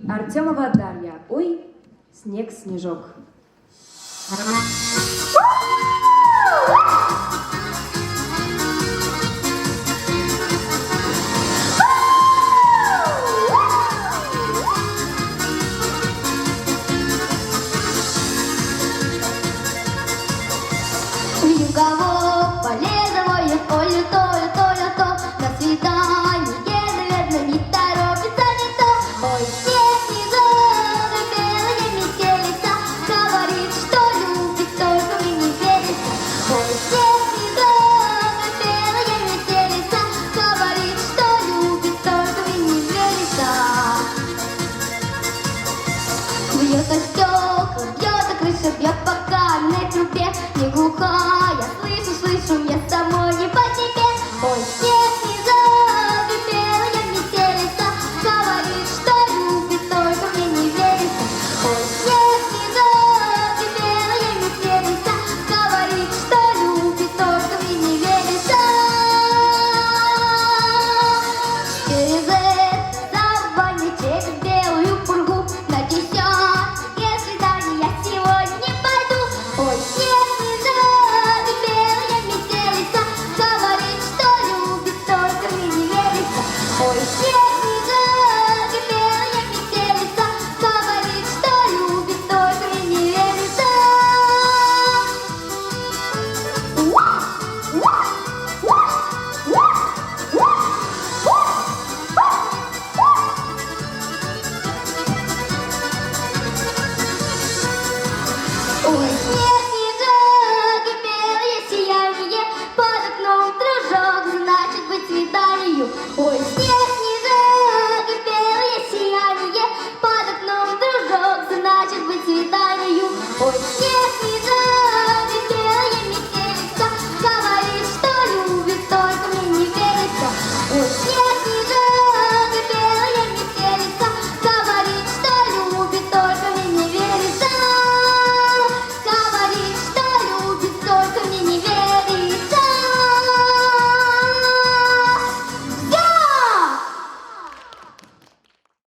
Артемова Дарья. Ой, снег, снежок. Вьюгово, полезово, я полю, то, на свидание, наверное, не торопится никто. Ой, снег, снежок, и белая метелица, говорит, что любит, только мне не верится. Ой, снег, снежок, и белая метелица, говорит, что любит, только мне не верится. Бьет о стекла, бьет о крышу, бьет по каменной трубе. Не глухая, слышу, мне самой не по себе. Ой, снег, снежок, и белая метелица, говорит, что любит, только мне не верится. Ой, снег, снежок, и белая метелица, говорит, что любит, только мне не верится. Через это забывание через белую пургу на 10-е свидание я сегодня не пойду. Ой, снег, снежок, и белая метелица, говорит, что любит, только мне не верится. Ой, снег, снежок, и белая метелица, говорит, что любит, только мне не верится. Ой, снег, снежок и белое сияние, под окном дружок, значит быть свиданию. Ой,